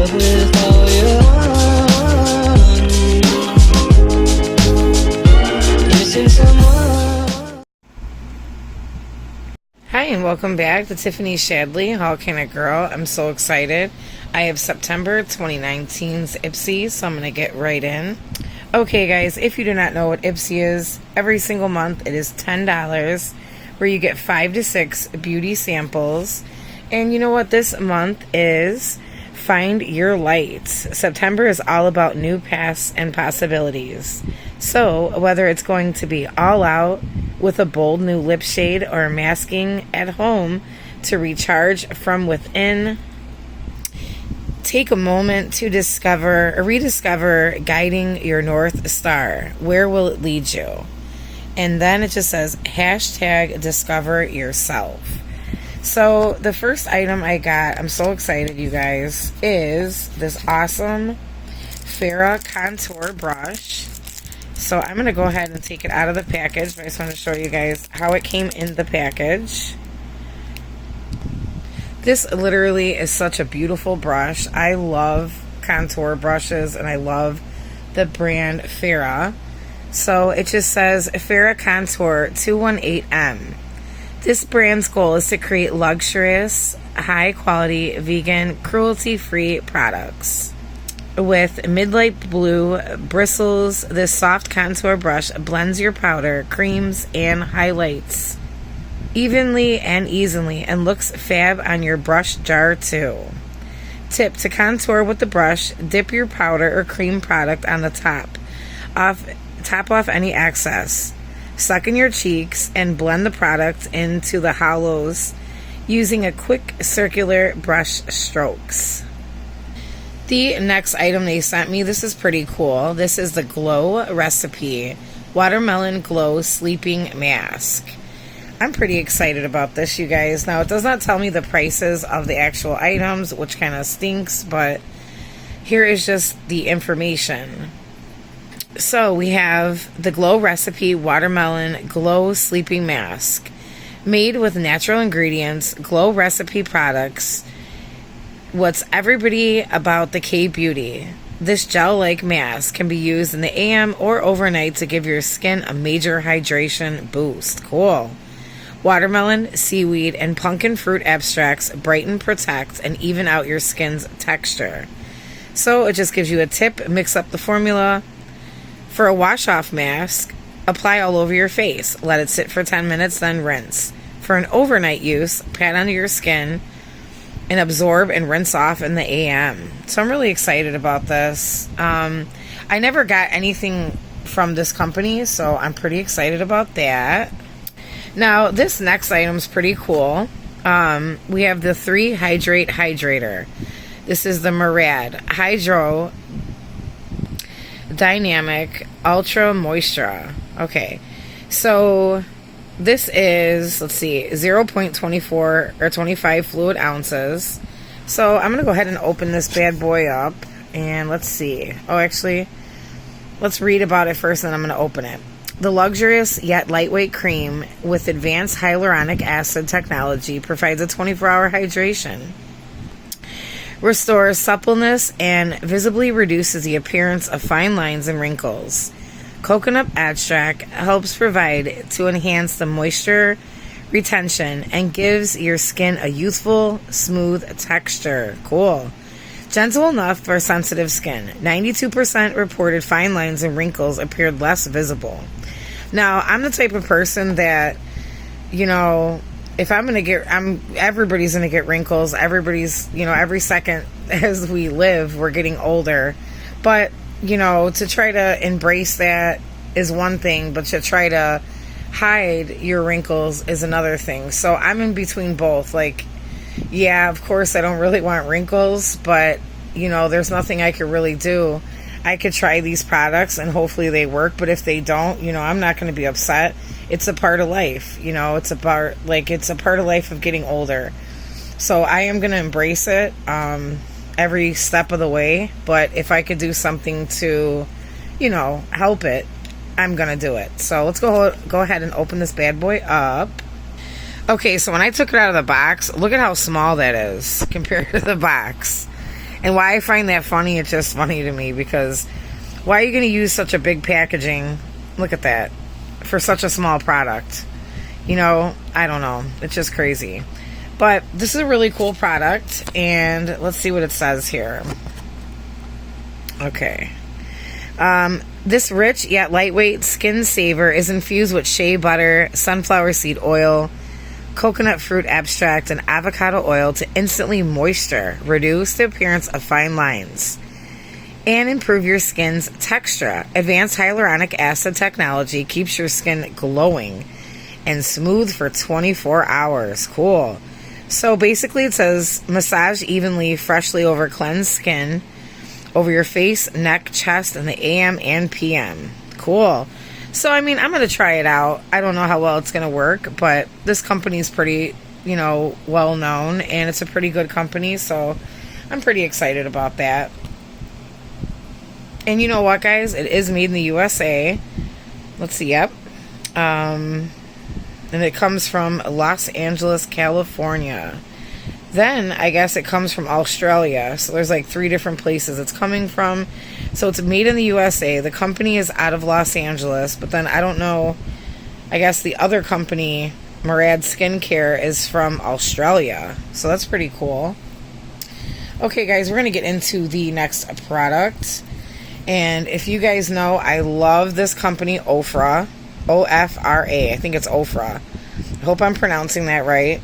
love with all your heart. Missing someone. Hi and welcome back to Tiffany Shadley, How Can a Girl? I'm so excited. I have September 2019's IPSY, so I'm going to get right in. Okay guys, if you do not know what IPSY is, every single month it is $10 where you get 5 to 6 beauty samples. And you know what this month is? Find your light. September is all about new paths and possibilities. So whether it's going to be all out with a bold new lip shade or masking at home to recharge from within, take a moment to discover or rediscover guiding your North Star. Where will it lead you? And then it just says hashtag discover yourself. So the first item I got, I'm so excited you guys, is this awesome Farrah contour brush. So I'm going to go ahead and take it out of the package, but I just want to show you guys how it came in the package. This literally is such a beautiful brush. I love contour brushes and I love the brand Farrah. So it just says Farrah Contour 218M. This brand's goal is to create luxurious, high-quality, vegan, cruelty-free products. With midnight blue bristles, this soft contour brush blends your powder, creams, and highlights evenly and easily and looks fab on your brush jar too. Tip: to contour with the brush, dip your powder or cream product on the top off any excess. Suck in your cheeks and blend the product into the hollows using a quick circular brush strokes. The next item they sent me, this is pretty cool. This is the Glow Recipe Watermelon Glow Sleeping Mask. I'm pretty excited about this, you guys. Now, it does not tell me the prices of the actual items, which kind of stinks, but here is just the information. So we have the Glow Recipe Watermelon Glow Sleeping Mask. Made with natural ingredients, Glow Recipe products. What's everybody about the K-Beauty? This gel-like mask can be used in the AM or overnight to give your skin a major hydration boost. Cool. Watermelon, seaweed, and pumpkin fruit extracts brighten, protect, and even out your skin's texture. So it just gives you a tip. Mix up the formula. For a wash-off mask, apply all over your face. Let it sit for 10 minutes, then rinse. For an overnight use, pat under your skin and absorb and rinse off in the AM. So I'm really excited about this. I never got anything from this company, so I'm pretty excited about that. Now, this next item is pretty cool. We have the 3 Hydrate Hydrator. This is the Murad Hydro Dynamic Ultra Moisture. Okay, so this is, let's see, 0.24 or 25 fluid ounces. So I'm going to go ahead and open this bad boy up and let's see. Oh, actually, let's read about it first and then I'm going to open it. The luxurious yet lightweight cream with advanced hyaluronic acid technology provides a 24-hour hydration, restores suppleness, and visibly reduces the appearance of fine lines and wrinkles. Coconut extract helps provide to enhance the moisture retention and gives your skin a youthful, smooth texture. Cool. Gentle enough for sensitive skin. 92% reported fine lines and wrinkles appeared less visible. Now, I'm the type of person that, you know, if I'm going to everybody's going to get wrinkles. Everybody's, you know, every second as we live, we're getting older. But, you know, to try to embrace that is one thing, but to try to hide your wrinkles is another thing. So I'm in between both. Like, yeah, of course, I don't really want wrinkles, but, you know, there's nothing I could really do. I could try these products and hopefully they work, but if they don't, you know, I'm not going to be upset. It's a part of life, you know, it's a part of life of getting older. So I am going to embrace it every step of the way, but if I could do something to, you know, help it, I'm going to do it. So let's go ahead and open this bad boy up. Okay, so when I took it out of the box, look at how small that is compared to the box. And why I find that funny, it's just funny to me because why are you going to use such a big packaging? Look at that. For such a small product. You know, I don't know. It's just crazy. But this is a really cool product. And let's see what it says here. Okay. This rich yet lightweight skin saver is infused with shea butter, sunflower seed oil, coconut fruit extract, and avocado oil to instantly moisture, reduce the appearance of fine lines, and improve your skin's texture. Advanced hyaluronic acid technology keeps your skin glowing and smooth for 24 hours. Cool. So basically it says massage evenly, freshly over cleansed skin over your face, neck, chest in the AM and PM. Cool. So, I mean, I'm going to try it out. I don't know how well it's going to work, but this company is pretty, you know, well known, and it's a pretty good company, so I'm pretty excited about that. And you know what, guys? It is made in the USA. Let's see, yep. And it comes from Los Angeles, California. Then, I guess it comes from Australia. So there's like 3 different places it's coming from. So it's made in the USA. The company is out of Los Angeles. But then I don't know. I guess the other company, Murad Skincare, is from Australia. So that's pretty cool. Okay, guys, we're going to get into the next product. And if you guys know, I love this company, Ofra. O-F-R-A. I think it's Ofra. I hope I'm pronouncing that right.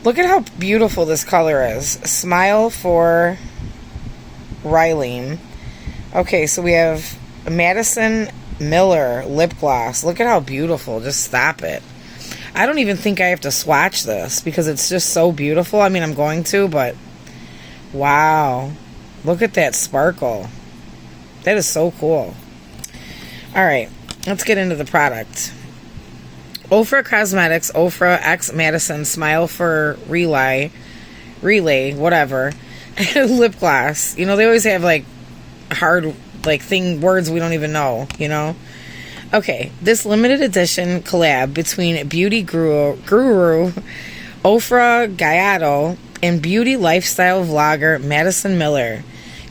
Look at how beautiful this color is. Smile for Rylene. Okay, so we have Madison Miller lip gloss. Look at how beautiful. Just stop it. I don't even think I have to swatch this because it's just so beautiful. I mean, I'm going to, but wow. Look at that sparkle. That is so cool. All right, let's get into the product. Ofra Cosmetics, Ofra X Madison Smile for Relay, whatever, lip gloss. You know, they always have like hard words we don't even know, you know. Okay, this limited edition collab between beauty guru Ofra Gallardo and beauty lifestyle vlogger Madison Miller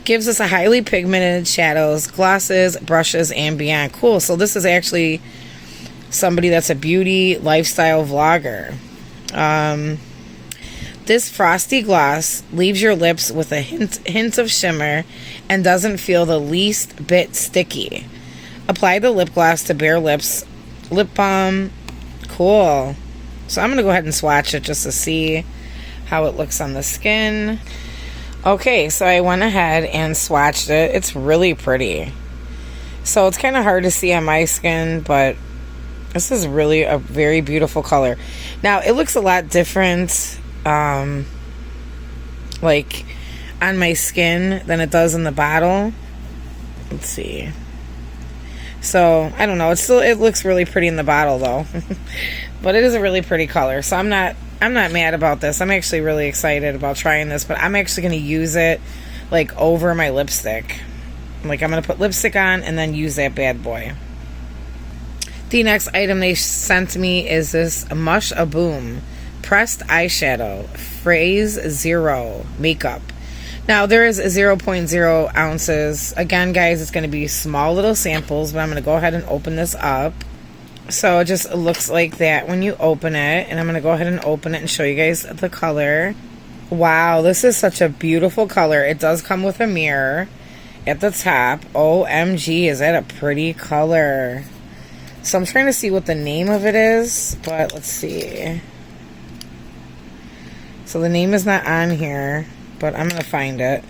gives us a highly pigmented shadows, glosses, brushes, and beyond. Cool. So this is actually somebody that's a beauty lifestyle vlogger. This frosty gloss leaves your lips with a hint of shimmer and doesn't feel the least bit sticky. Apply the lip gloss to bare lips. Lip balm. Cool. So I'm going to go ahead and swatch it just to see how it looks on the skin. Okay, so I went ahead and swatched it. It's really pretty. So it's kind of hard to see on my skin, but this is really a very beautiful color. Now, it looks a lot different, like, on my skin than it does in the bottle. Let's see. So, I don't know. It looks really pretty in the bottle, though. But it is a really pretty color. So, I'm not mad about this. I'm actually really excited about trying this. But I'm actually going to use it, like, over my lipstick. Like, I'm going to put lipstick on and then use that bad boy. The next item they sent me is this Mush A Boom pressed eyeshadow Phrase Zero makeup. Now there is 0.0 ounces. Again, guys, it's going to be small little samples, but I'm going to go ahead and open this up. So it just looks like that when you open it, and I'm going to go ahead and open it and show you guys the color. Wow, this is such a beautiful color. It does come with a mirror at the top. OMG, is that a pretty color? So I'm trying to see what the name of it is, but let's see. So the name is not on here, but I'm going to find it.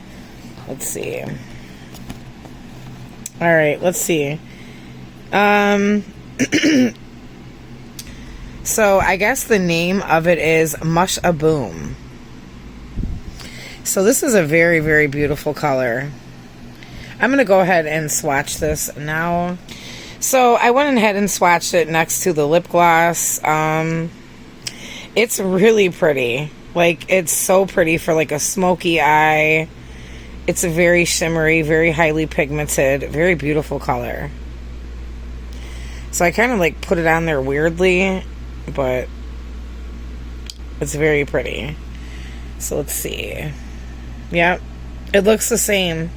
Let's see. All right, let's see. So I guess the name of it is Mush A Boom. So this is a very, very beautiful color. I'm going to go ahead and swatch this now. So I went ahead and swatched it next to the lip gloss. It's really pretty. Like, it's so pretty for like a smoky eye. It's a very shimmery, very highly pigmented, very beautiful color. So I kind of like put it on there weirdly, but it's very pretty. So let's see. Yep. It looks the same,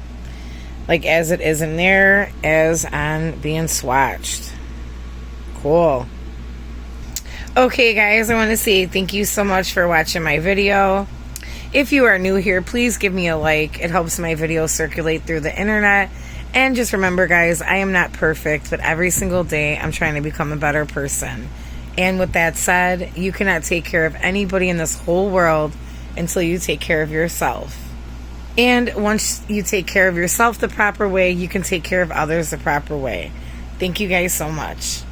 like as it is in there, as on being swatched. Cool. Okay, guys, I want to say thank you so much for watching my video. If you are new here, please give me a like. It helps my videos circulate through the internet. And just remember, guys, I am not perfect, but every single day I'm trying to become a better person. And with that said, you cannot take care of anybody in this whole world until you take care of yourself. And once you take care of yourself the proper way, you can take care of others the proper way. Thank you guys so much.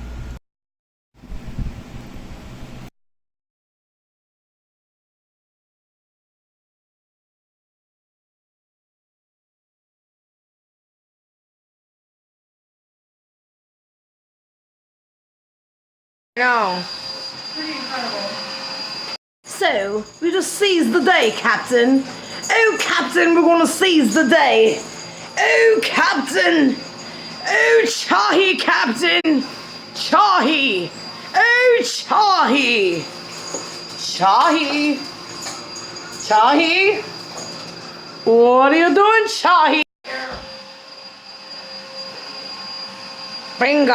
No. So, we just seized the day, Captain. Oh, Captain, we're gonna seize the day. Oh, Captain. Oh, Chahi, Captain. Chahi. Oh, Chahi. Chahi. Chahi. What are you doing, Chahi? Bingo.